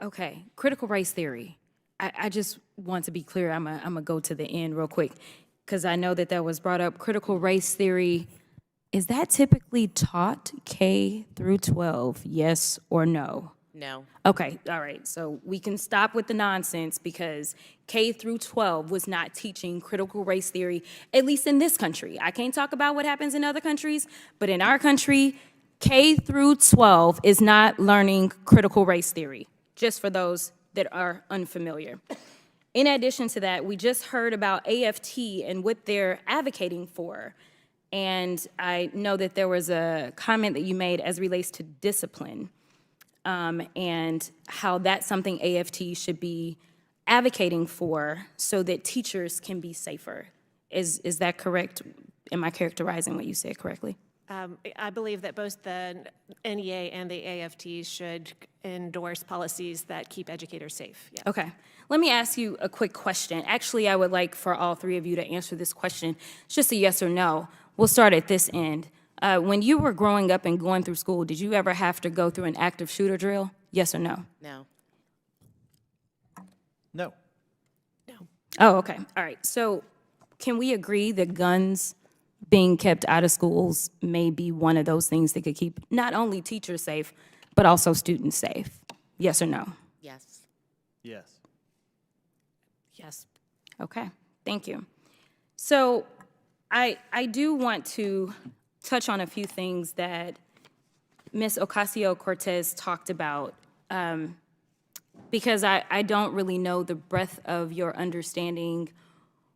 Okay, critical race theory. I just want to be clear, I'm gonna go to the end real quick, because I know that that was brought up. Critical race theory, is that typically taught K through 12, yes or no? No. Okay, all right, so we can stop with the nonsense because K through 12 was not teaching critical race theory, at least in this country. I can't talk about what happens in other countries, but in our country, K through 12 is not learning critical race theory, just for those that are unfamiliar. In addition to that, we just heard about AFT and what they're advocating for. And I know that there was a comment that you made as relates to discipline, and how that's something AFT should be advocating for so that teachers can be safer. Is that correct? Am I characterizing what you said correctly? I believe that both the NEA and the AFT should endorse policies that keep educators safe. Yeah. Okay. Let me ask you a quick question. Actually, I would like for all three of you to answer this question. It's just a yes or no. We'll start at this end. When you were growing up and going through school, did you ever have to go through an active shooter drill? Yes or no? No. No. No. Oh, okay. All right. So can we agree that guns being kept out of schools may be one of those things that could keep not only teachers safe, but also students safe? Yes or no? Yes. Yes. Yes. Okay, thank you. So I do want to touch on a few things that Ms. Ocasio-Cortez talked about, because I don't really know the breadth of your understanding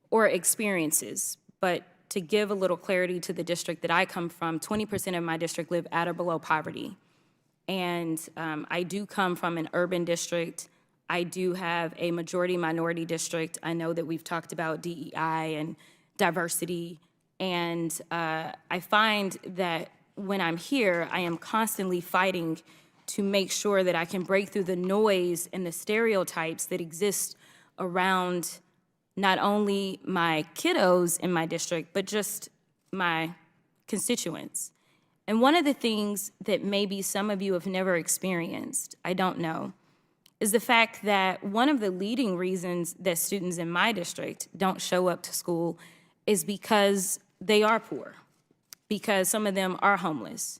or experiences, but to give a little clarity to the district that I come from, 20% of my district live at or below poverty. And I do come from an urban district. I do have a majority minority district. I know that we've talked about DEI and diversity. And I find that when I'm here, I am constantly fighting to make sure that I can break through the noise and the stereotypes that exist around not only my kiddos in my district, but just my constituents. And one of the things that maybe some of you have never experienced, I don't know, is the fact that one of the leading reasons that students in my district don't show up to school is because they are poor, because some of them are homeless.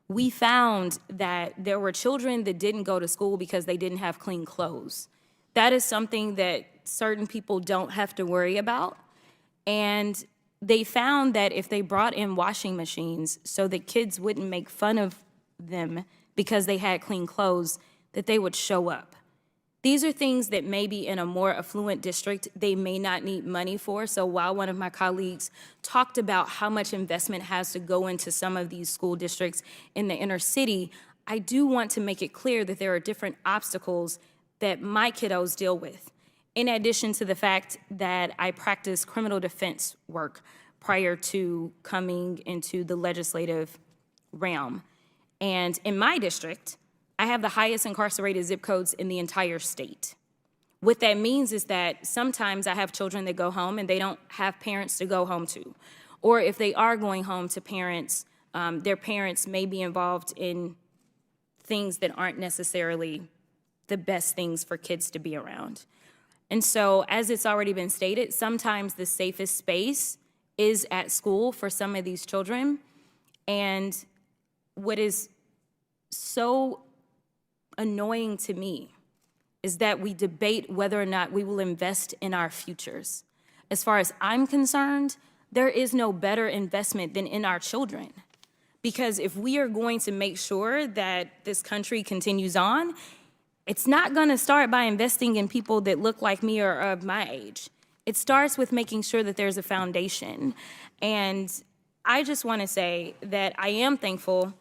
We found that there were children that didn't go to school because they didn't have clean clothes. That is something that certain people don't have to worry about. And they found that if they brought in washing machines so that kids wouldn't make fun of them because they had clean clothes, that they would show up. These are things that maybe in a more affluent district, they may not need money for. So while one of my colleagues talked about how much investment has to go into some of these school districts in the inner city, I do want to make it clear that there are different obstacles that my kiddos deal with. In addition to the fact that I practiced criminal defense work prior to coming into the legislative realm. And in my district, I have the highest incarcerated zip codes in the entire state. What that means is that sometimes I have children that go home and they don't have parents to go home to. Or if they are going home to parents, their parents may be involved in things that aren't necessarily the best things for kids to be around. And so, as it's already been stated, sometimes the safest space is at school for some of these children. And what is so annoying to me is that we debate whether or not we will invest in our futures. As far as I'm concerned, there is no better investment than in our children. Because if we are going to make sure that this country continues on, it's not going to start by investing in people that look like me or of my age. It starts with making sure that there's a foundation. And I just want to say that I am thankful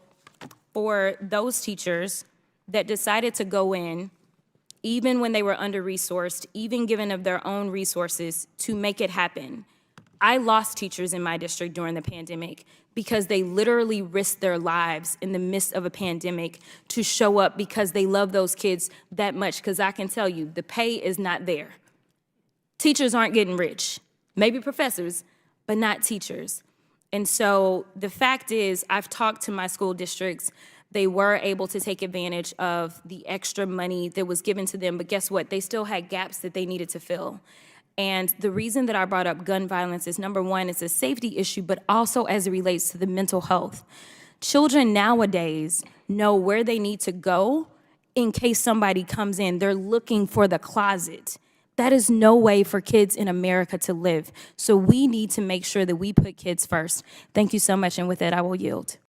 for those teachers that decided to go in, even when they were under-resourced, even given of their own resources, to make it happen. I lost teachers in my district during the pandemic because they literally risked their lives in the midst of a pandemic to show up because they love those kids that much. Because I can tell you, the pay is not there. Teachers aren't getting rich. Maybe professors, but not teachers. And so the fact is, I've talked to my school districts They were able to take advantage of the extra money that was given to them, but guess what? They still had gaps that they needed to fill. And the reason that I brought up gun violence is, number one, it's a safety issue, but also as it relates to the mental health. Children nowadays know where they need to go in case somebody comes in. They're looking for the closet. That is no way for kids in America to live. So we need to make sure that we put kids first. Thank you so much, and with that, I will yield.